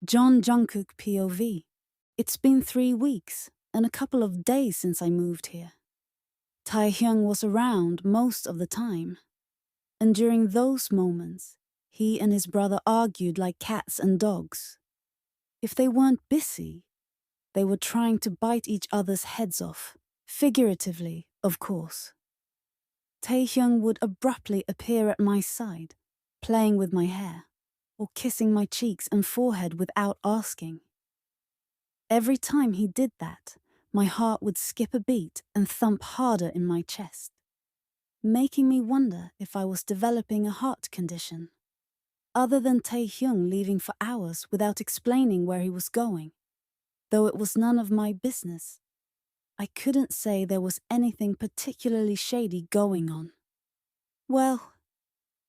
Jungkook POV. It's been 3 weeks and a couple of days since I moved here. Taehyung was around most of the time, and during those moments, he and his brother argued like cats and dogs. If they weren't busy, they were trying to bite each other's heads off, figuratively, of course. Taehyung would abruptly appear at my side, playing with my hair, or kissing my cheeks and forehead without asking. Every time he did that, my heart would skip a beat and thump harder in my chest, making me wonder if I was developing a heart condition. Other than Taehyung leaving for hours without explaining where he was going, though it was none of my business, I couldn't say there was anything particularly shady going on. Well,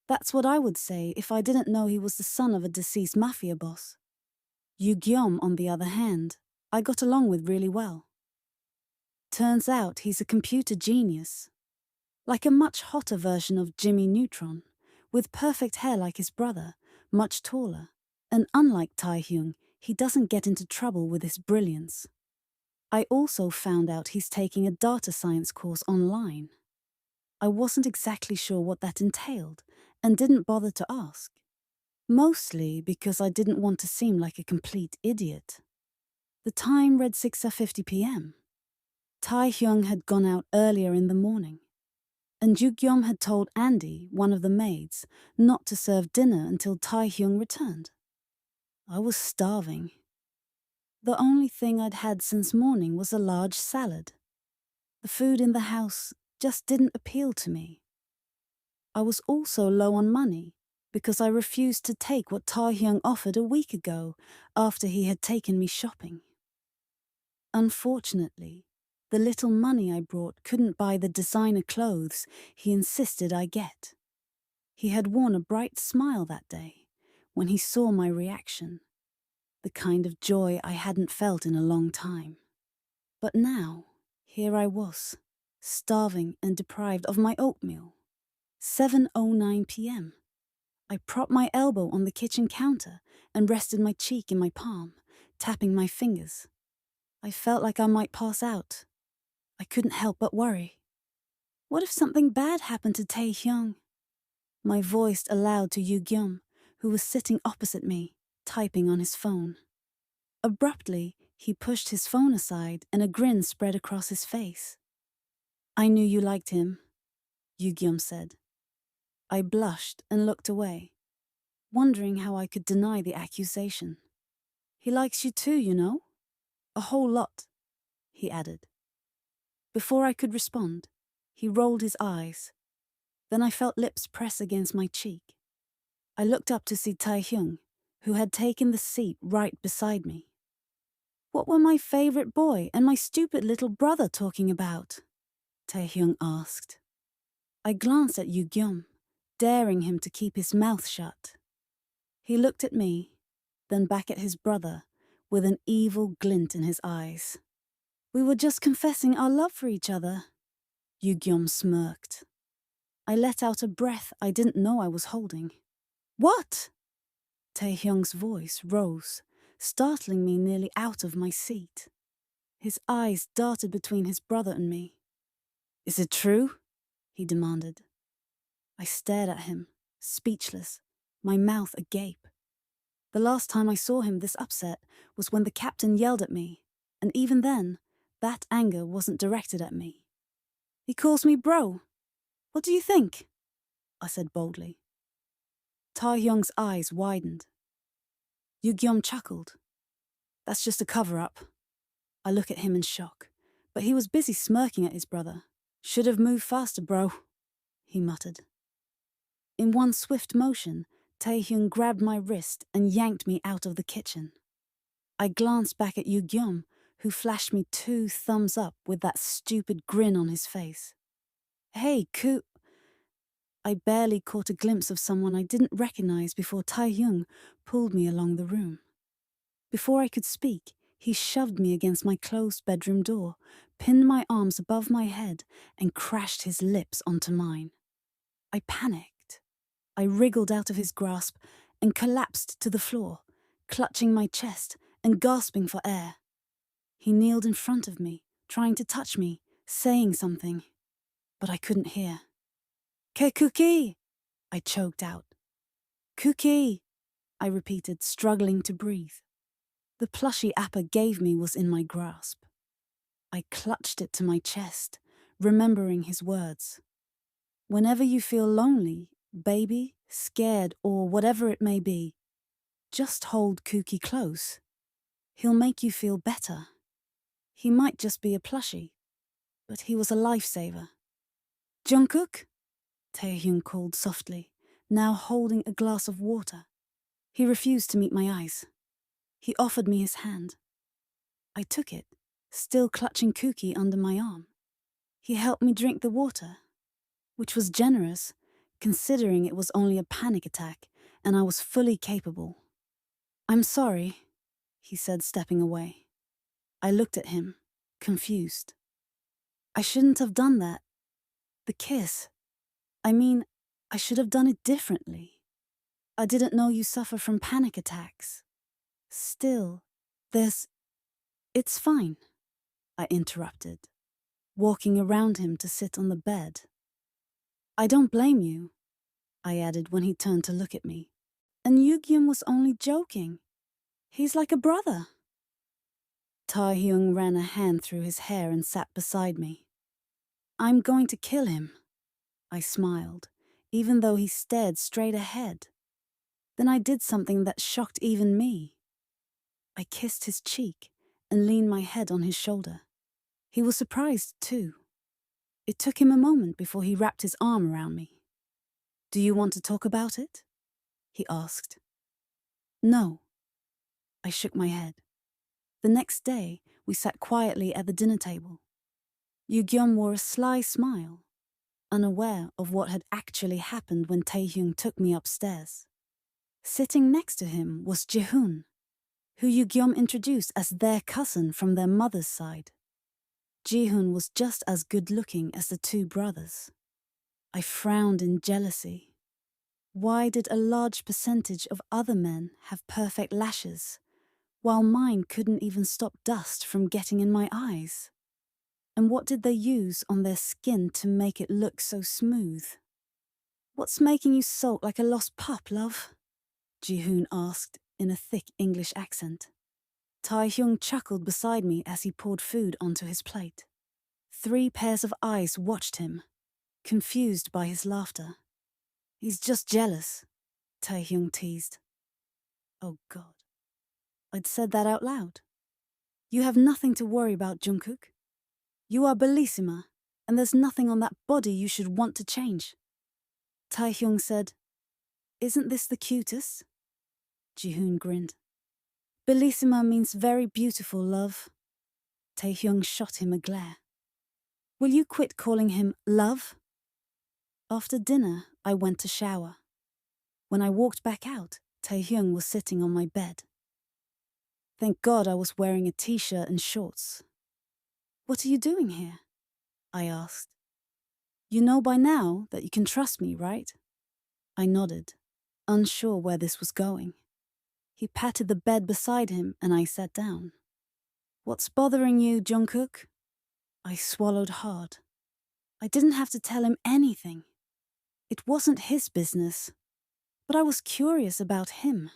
that's what I would say if I didn't know he was the son of a deceased mafia boss. Yu-gyom, on the other hand, I got along with really well. Turns out he's a computer genius, like a much hotter version of Jimmy Neutron, with perfect hair like his brother, much taller, and unlike Taehyung, he doesn't get into trouble with his brilliance. I also found out he's taking a data science course online. I wasn't exactly sure what that entailed, and didn't bother to ask. Mostly because I didn't want to seem like a complete idiot. The time read 6:50 p.m. Taehyung had gone out earlier in the morning, and Yu-gyom had told Andy, one of the maids, not to serve dinner until Taehyung returned. I was starving. The only thing I'd had since morning was a large salad. The food in the house just didn't appeal to me. I was also low on money because I refused to take what Taehyung offered a week ago after he had taken me shopping. Unfortunately, the little money I brought couldn't buy the designer clothes he insisted I get. He had worn a bright smile that day when he saw my reaction, the kind of joy I hadn't felt in a long time. But now, here I was, starving and deprived of my oatmeal. 7:09 p.m. I propped my elbow on the kitchen counter and rested my cheek in my palm, tapping my fingers. I felt like I might pass out. I couldn't help but worry. What if something bad happened to Taehyung? My voice aloud to Yu-gyom, who was sitting opposite me, typing on his phone. Abruptly, he pushed his phone aside and a grin spread across his face. "I knew you liked him," Yu-gyom said. I blushed and looked away, wondering how I could deny the accusation. "He likes you too, you know. A whole lot," he added. Before I could respond, he rolled his eyes. Then I felt lips press against my cheek. I looked up to see Taehyung, who had taken the seat right beside me. "What were my favorite boy and my stupid little brother talking about?" Taehyung asked. I glanced at Yu-gyom, daring him to keep his mouth shut. He looked at me, then back at his brother, with an evil glint in his eyes. "We were just confessing our love for each other," Yu-gyom smirked. I let out a breath I didn't know I was holding. "What?" Taehyung's voice rose, startling me nearly out of my seat. His eyes darted between his brother and me. "Is it true?" he demanded. I stared at him, speechless, my mouth agape. The last time I saw him this upset was when the captain yelled at me, and even then, that anger wasn't directed at me. "He calls me bro. What do you think?" I said boldly. Taehyung's eyes widened. Yu-gyom chuckled. "That's just a cover-up." I look at him in shock, but he was busy smirking at his brother. "Should have moved faster, bro," he muttered. In one swift motion, Taehyung grabbed my wrist and yanked me out of the kitchen. I glanced back at Yu-gyom, who flashed me 2 thumbs up with that stupid grin on his face. "Hey, I barely caught a glimpse of someone I didn't recognize before Taehyung pulled me along the room. Before I could speak, he shoved me against my closed bedroom door, pinned my arms above my head, and crashed his lips onto mine. I panicked. I wriggled out of his grasp and collapsed to the floor, clutching my chest and gasping for air. He kneeled in front of me, trying to touch me, saying something, but I couldn't hear. Taekook, I choked out. Cookie, I repeated, struggling to breathe. The plushie Appa gave me was in my grasp. I clutched it to my chest, remembering his words. Whenever you feel lonely, baby, scared, or whatever it may be, just hold Cookie close. He'll make you feel better. He might just be a plushie, but he was a lifesaver. Jungkook? Taehyung called softly, now holding a glass of water. He refused to meet my eyes. He offered me his hand. I took it, still clutching Cookie under my arm. He helped me drink the water, which was generous, considering it was only a panic attack and I was fully capable. I'm sorry, he said, stepping away. I looked at him, confused. I shouldn't have done that. The kiss. I mean, I should have done it differently. I didn't know you suffer from panic attacks. Still, It's fine, I interrupted, walking around him to sit on the bed. I don't blame you, I added when he turned to look at me. And Yugyeom was only joking. He's like a brother. Taehyung ran a hand through his hair and sat beside me. I'm going to kill him, I smiled, even though he stared straight ahead. Then I did something that shocked even me. I kissed his cheek and leaned my head on his shoulder. He was surprised too. It took him a moment before he wrapped his arm around me. Do you want to talk about it? He asked. No. I shook my head. The next day, we sat quietly at the dinner table. Yugyeom wore a sly smile, unaware of what had actually happened when Taehyung took me upstairs. Sitting next to him was Jihoon, who Yugyeom introduced as their cousin from their mother's side. Jihoon was just as good-looking as the two brothers. I frowned in jealousy. Why did a large percentage of other men have perfect lashes, while mine couldn't even stop dust from getting in my eyes? And what did they use on their skin to make it look so smooth? What's making you sulk like a lost pup, love? Jihoon asked in a thick English accent. Taehyung chuckled beside me as he poured food onto his plate. 3 pairs of eyes watched him, confused by his laughter. He's just jealous, Taehyung teased. Oh God. I'd said that out loud. You have nothing to worry about, Jungkook. You are bellissima, and there's nothing on that body you should want to change. Taehyung said, Isn't this the cutest? Jihoon grinned. Bellissima means very beautiful, love. Taehyung shot him a glare. Will you quit calling him love? After dinner, I went to shower. When I walked back out, Taehyung was sitting on my bed. Thank God I was wearing a t-shirt and shorts. What are you doing here? I asked. You know by now that you can trust me, right? I nodded, unsure where this was going. He patted the bed beside him and I sat down. What's bothering you, Jungkook? I swallowed hard. I didn't have to tell him anything. It wasn't his business, but I was curious about him.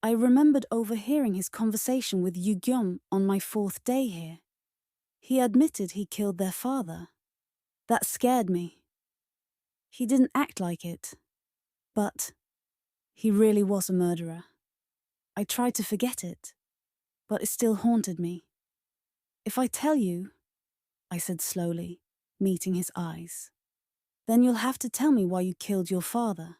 I remembered overhearing his conversation with Yugyeom on my 4th day here. He admitted he killed their father. That scared me. He didn't act like it, but he really was a murderer. I tried to forget it, but it still haunted me. If I tell you, I said slowly, meeting his eyes, then you'll have to tell me why you killed your father.